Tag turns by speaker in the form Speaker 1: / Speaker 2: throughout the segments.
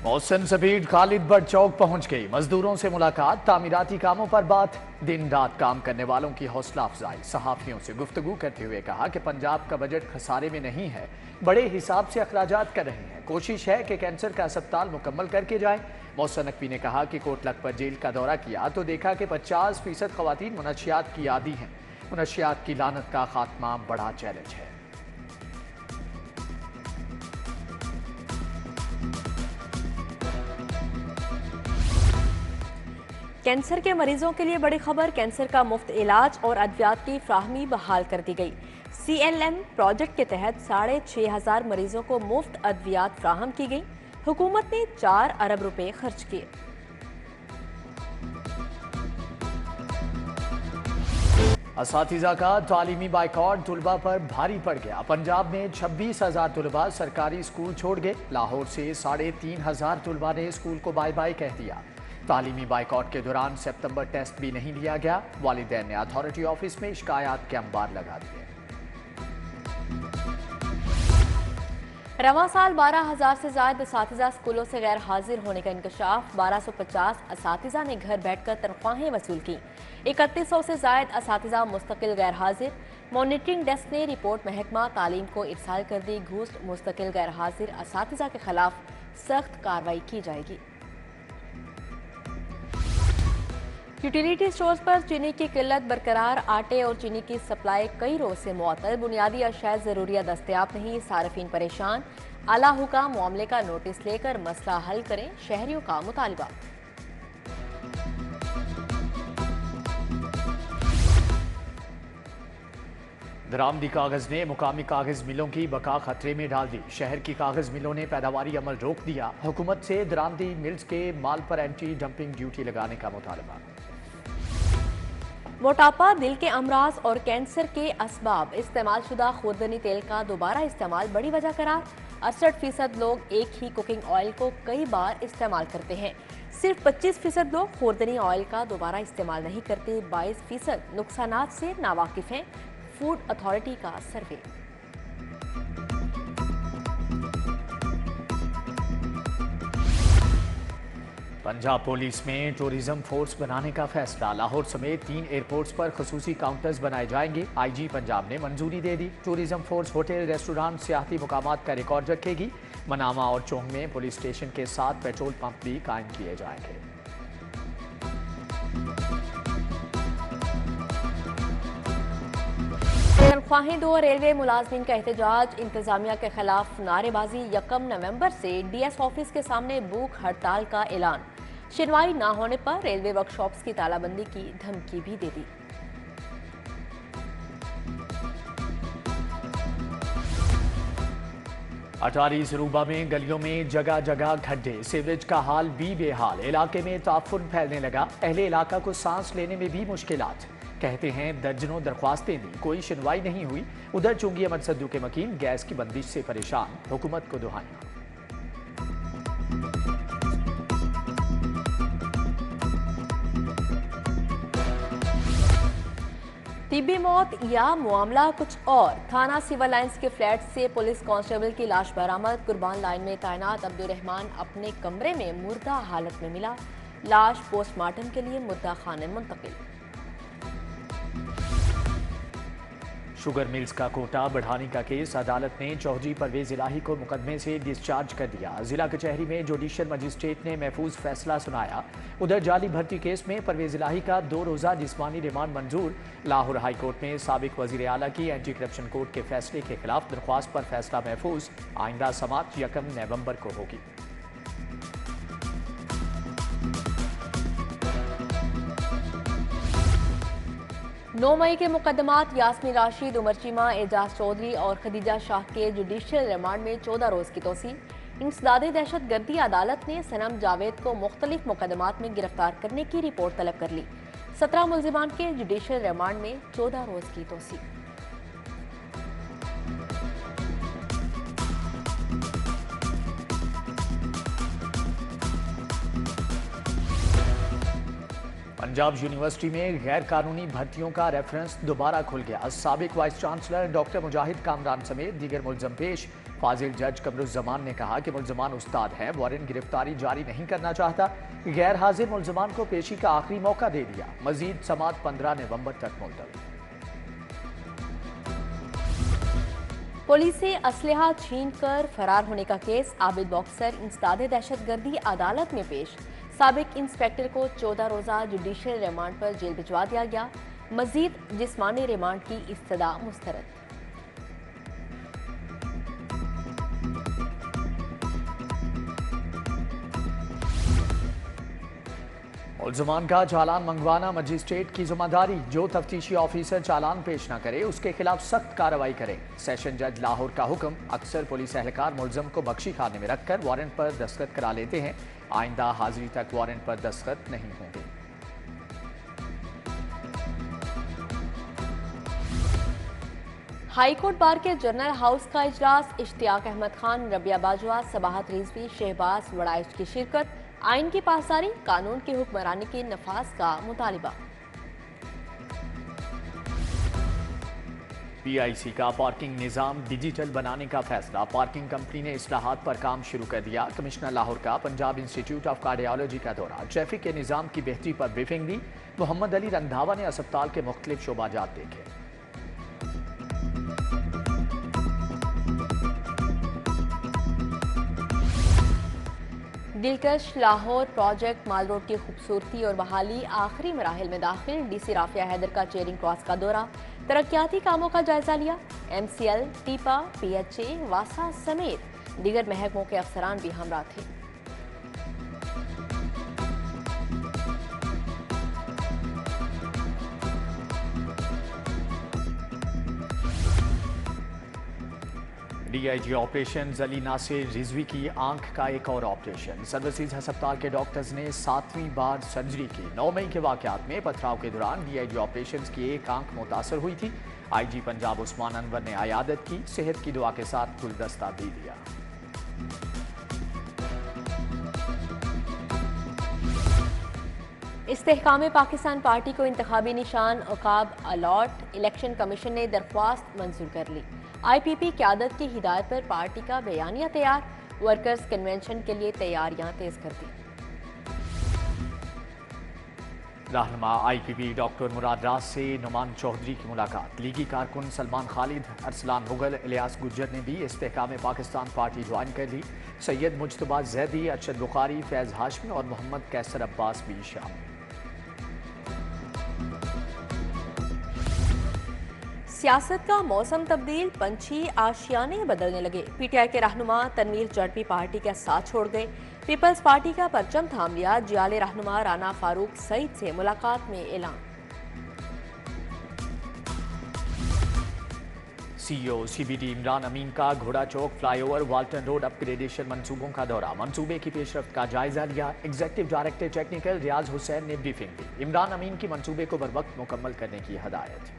Speaker 1: Mohsin speed Khalid but چوک پہنچ گئی، مزدوروں سے ملاقات، تعمیراتی کاموں پر بات، دن رات کام کرنے والوں کی حوصلہ افزائی۔ صحافیوں سے گفتگو کرتے ہوئے کہا کہ پنجاب کا بجٹ خسارے میں نہیں ہے، بڑے حساب سے اخراجات کر رہے ہیں، کوشش ہے کہ کینسر کا اسپتال مکمل کر کے جائیں۔ محسن نقوی نے کہا کہ کوٹ لکھپت جیل کا دورہ کیا تو دیکھا کہ 50% خواتین منشیات کی عادی ہیں، منشیات کی لعنت کا خاتمہ بڑا چیلنج ہے۔
Speaker 2: کینسر کے مریضوں کے لیے بڑی خبر، کینسر کا مفت علاج اور ادویات کی فراہمی بحال کر دی گئی۔ CLM پروجیکٹ کے تحت 6,500 مریضوں کو مفت ادویات فراہم کی گئی۔ حکومت نے 4 ارب روپے خرچ کیے۔
Speaker 1: اساتذہ کا تعلیمی بائیکاٹ طلباء پر بھاری پڑ گیا۔ پنجاب میں 26,000 طلباء سرکاری اسکول چھوڑ گئے۔ لاہور سے 3,500 طلباء نے اسکول کو بائے بائے کہہ دیا۔ تعلیمی بائیکاٹ کے دوران سپتمبر ٹیسٹ بھی نہیں لیا گیا۔ والدین نے اتھارٹی آفس میں شکایات کے انبار لگا دیے۔
Speaker 2: رواں سال 12,000 سے زائد اساتذہ اسکولوں سے غیر حاضر ہونے کا انکشاف۔ 1,250 اساتذہ نے گھر بیٹھ کر تنخواہیں وصول کی۔ 3,100 سے زائد اساتذہ مستقل غیر حاضر۔ مانیٹرنگ ڈیسک نے رپورٹ محکمہ تعلیم کو ارسال کر دی۔ گھوس مستقل غیر حاضر اساتذہ کے خلاف سخت کارروائی کی جائے گی۔ یوٹیلیٹی اسٹورز پر چینی کی قلت برقرار، آٹے اور چینی کی سپلائی کئی روز سے معطل، بنیادی اشیاء ضروریہ دستیاب نہیں، صارفین پریشان۔ اعلیٰ حکام معاملے کا نوٹس لے کر مسئلہ حل کریں، شہریوں کا مطالبہ۔
Speaker 1: درآمدی کاغذ نے مقامی کاغذ ملوں کی بقا خطرے میں ڈال دی۔ شہر کی کاغذ ملوں نے پیداواری عمل روک دیا۔ حکومت سے درآمدی ملز کے مال پر اینٹی ڈمپنگ ڈیوٹی لگانے کا مطالبہ۔
Speaker 2: موٹاپا، دل کے امراض اور کینسر کے اسباب، استعمال شدہ خوردنی تیل کا دوبارہ استعمال بڑی وجہ قرار۔ 68% لوگ ایک ہی کوکنگ آئل کو کئی بار استعمال کرتے ہیں، صرف 25% لوگ خوردنی آئل کا دوبارہ استعمال نہیں کرتے، 22% نقصانات سے ناواقف ہیں۔ فوڈ اتھارٹی کا سروے۔
Speaker 1: پنجاب پولیس میں ٹورزم فورس بنانے کا فیصلہ۔ لاہور سمیت 3 ایئرپورٹس پر خصوصی کاؤنٹرز بنائے جائیں گے۔ IG پنجاب نے منظوری دے دی۔ ٹورزم فورس ہوٹل، ریسٹورانٹ، سیاحتی مقامات کا ریکارڈ رکھے گی۔ منامہ اور چونگ میں پولیس اسٹیشن کے ساتھ پیٹرول پمپ بھی قائم کیے جائیں گے۔
Speaker 2: تنخواہیں دو، ریلوے ملازمین کا احتجاج، انتظامیہ کے خلاف نعرے بازی۔ 1 نومبر سے DS آفس کے سامنے بھوک ہڑتال کا اعلان۔ شنوائی نہ ہونے پر ریلوے ورکشاپس کی تالہ بندی کی دھمکی بھی دے دی۔
Speaker 1: اٹاری سروبا میں گلیوں میں جگہ جگہ کھڈے، سیوریج کا حال بھی بے حال۔ علاقے میں تعفن پھیلنے لگا، اہل علاقہ کو سانس لینے میں بھی مشکلات۔ کہتے ہیں درجنوں درخواستیں دی، کوئی سنوائی نہیں ہوئی۔ ادھر چونگی احمد سدو کے مکین گیس کی بندش سے پریشان، حکومت کو دہائیاں۔
Speaker 2: طبی موت یا معاملہ کچھ اور؟ تھانہ سول لائنز کے فلیٹ سے پولیس کانسٹیبل کی لاش برآمد۔ قربان لائن میں تعینات عبدالرحمان اپنے کمرے میں مردہ حالت میں ملا، لاش پوسٹ مارٹم کے لیے مردہ خانے منتقل۔
Speaker 1: شوگر ملز کا کوٹا بڑھانے کا کیس، عدالت نے چودھری پرویز الہی کو مقدمے سے ڈسچارج کر دیا۔ ضلع کچہری میں جوڈیشل مجسٹریٹ نے محفوظ فیصلہ سنایا۔ ادھر جعلی بھرتی کیس میں پرویز الہی کا 2 روزہ جسمانی ریمانڈ منظور۔ لاہور ہائی کورٹ میں سابق وزیر اعلیٰ کی اینٹی کرپشن کورٹ کے فیصلے کے خلاف درخواست پر فیصلہ محفوظ۔ آئندہ سماعت 1 نومبر کو ہوگی۔
Speaker 2: 9 مئی کے مقدمات، یاسمین راشد، عمر چیمہ، اعجاز چودھری اور خدیجہ شاہ کے جوڈیشل ریمانڈ میں 14 روز کی توسیع۔ انسداد دہشت گردی، عدالت نے صنم جاوید کو مختلف مقدمات میں گرفتار کرنے کی رپورٹ طلب کر لی۔ 17 ملزمان کے جوڈیشل ریمانڈ میں 14 روز کی توسیع۔
Speaker 1: پنجاب یونیورسٹی میں غیر قانونی بھرتیوں کا ریفرنس دوبارہ کھل گیا۔ سابق وائس چانسلر ڈاکٹر مجاہد کامران سمیت دیگر ملزم پیش، فاضل جج قمرالزمان نے کہا کہ ملزمان استاد ہیں، وارنٹ گرفتاری جاری نہیں کرنا چاہتا، غیر حاضر ملزمان کو پیشی کا آخری موقع دے دیا، مزید سماعت 15 نومبر تک ملتوی۔
Speaker 2: پولیس سے اسلحہ چھین کر فرار ہونے کا کیس، عابد باکسر انسداد دہشت گردی عدالت میں پیش، سابق انسپیکٹر کو 14 روزہ جوڈیشل ریمانڈ پر جیل بھجوا دیا گیا، مزید جسمانی ریمانڈ کی استدعا مسترد۔
Speaker 1: ملزمان کا چالان منگوانا مجسٹریٹ کی ذمہ داری، جو تفتیشی آفیسر چالان پیش نہ کرے اس کے خلاف سخت کارروائی کرے، سیشن جج لاہور کا حکم۔ اکثر پولیس اہلکار ملزم کو بخشی خانے میں رکھ کر وارنٹ پر دستخط کرا لیتے ہیں، آئندہ حاضری تک وارنٹ پر دستخط نہیں ہوں گے۔
Speaker 2: ہائی کورٹ بار کے جنرل ہاؤس کا اجلاس، اشتیاق احمد خان، ربیہ باجوہ، صباحت رضوی، شہباز وڑائچ کی شرکت، آئین کی پاسداری، قانون کی حکمرانی کے نفاذ کا مطالبہ۔
Speaker 1: پی آئی سی کا پارکنگ نظام ڈیجیٹل بنانے کا فیصلہ، پارکنگ کمپنی نے اصلاحات پر کام شروع کر دیا، کمشنر لاہور کا پنجاب انسٹیٹیوٹ آف کارڈیالوجی کا دورہ، ٹریفک کے نظام کی بہتری پر بریفنگ دی، محمد علی رندھاوا نے اسپتال کے مختلف شعبہ جات دیکھے۔
Speaker 2: دلکش لاہور پروجیکٹ مال روڈ کی خوبصورتی اور بحالی آخری مراحل میں داخل، ڈی سی رافیہ حیدر کا چیرنگ کراس کا دورہ، ترقیاتی کاموں کا جائزہ لیا، M C L, TEPA, P H A, واسا سمیت دیگر محکموں کے افسران بھی ہمراہ تھے۔
Speaker 1: D I G operations Ali Nasir Rizvi کی آنکھ کا ایک اور آپریشن، سروسز ہسپتال کے ڈاکٹرز نے 7ویں بار سرجری کی، 9 مئی کے واقعات میں پتھراؤ کے دوران ڈی آئی جی آپریشنز کی ایک آنکھ متاثر ہوئی تھی، آئی جی پنجاب عثمان انور نے عیادت کی، صحت کی دعا کے ساتھ گلدستہ بھی دیا۔
Speaker 2: استحکام پاکستان پارٹی کو انتخابی نشان عقاب الاٹ، الیکشن کمیشن نے درخواست منظور کر لی، آئی پی پی قیادت کی ہدایت پر پارٹی کا بیانیہ تیار، ورکرز کنونشن کے لیے تیاریاں تیز کر دی۔
Speaker 1: رہنما آئی پی پی ڈاکٹر مراد راز سے نعمان چودھری کی ملاقات، لیگی کارکن سلمان خالد، ارسلان مغل، الیاس گجر نے بھی استحکام پاکستان پارٹی جوائن کر لی، سید مجتبیٰ زیدی، ارشد بخاری، فیض ہاشمی اور محمد کیسر عباس بھی شامل۔
Speaker 2: سیاست کا موسم تبدیل، پنچھی آشیانے بدلنے لگے، پی ٹی آئی کے رہنما تنویر جڑپی پارٹی کا ساتھ چھوڑ گئے، پیپلز پارٹی کا پرچم تھام لیا، جیالے رہنما رانا فاروق سعید سے ملاقات میں اعلان۔
Speaker 1: سی او سی بی ڈی عمران امین کا گھوڑا چوک فلائی اوور والٹن روڈ اپ گریڈیشن منصوبوں کا دورہ، منصوبے کی پیش رفت کا جائزہ لیا، ایگزیکٹو ڈائریکٹر ٹیکنیکل ریاض حسین نے بریفنگ دی، عمران امین کی منصوبے کو بروقت مکمل کرنے کی ہدایت۔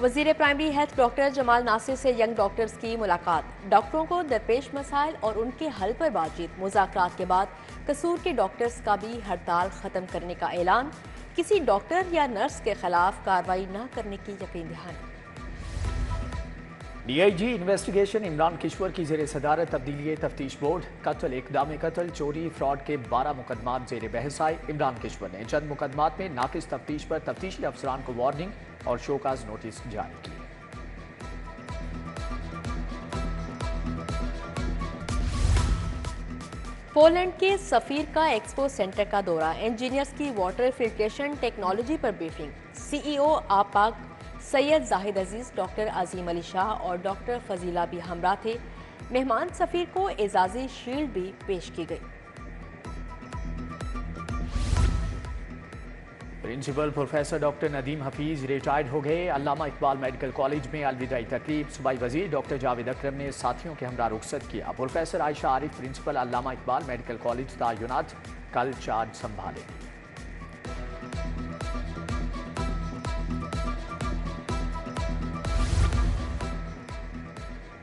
Speaker 2: وزیر پرائمری ہیلتھ ڈاکٹر جمال ناصر سے ینگ ڈاکٹرز کی ملاقات، ڈاکٹروں کو درپیش مسائل اور ان کے حل پر بات چیت، مذاکرات کے بعد قصور کے ڈاکٹرز کا بھی ہڑتال ختم کرنے کا اعلان، کسی ڈاکٹر یا نرس کے خلاف کارروائی نہ کرنے کی یقین دہانی۔
Speaker 1: D I G investigation Imran Kishwar کی زیر صدارت تبدیلی تفتیش بورڈ، قتل، اقدام قتل، چوری، فراڈ کے 12 مقدمات زیر بحث آئے، عمران کشور نے چند مقدمات میں ناقص تفتیش پر تفتیشی افسران کو وارننگ اور شوکاز نوٹس جاری کیے۔
Speaker 2: پولینڈ کے سفیر کا ایکسپو سینٹر کا دورہ، انجینئرز کی واٹر فلٹریشن ٹیکنالوجی پر بریفنگ، سی ای او آپاک سید زاہد عزیز، ڈاکٹر عظیم علی شاہ اور ڈاکٹر فضیلہ بھی ہمراہ تھے، مہمان سفیر کو اعزازی شیلڈ بھی پیش کی گئی۔
Speaker 1: Principal professor doctor Nadeem Hafeez retired ہو گئے، علامہ اقبال میڈیکل کالج میں الوداعی تقریب، صوبائی وزیر ڈاکٹر جاوید اکرم نے ساتھیوں کے ہمراہ رخصت کیا، پروفیسر عائشہ عارف پرنسپل علامہ اقبال میڈیکل کالج تعینات، کل چارج سنبھالیں گی۔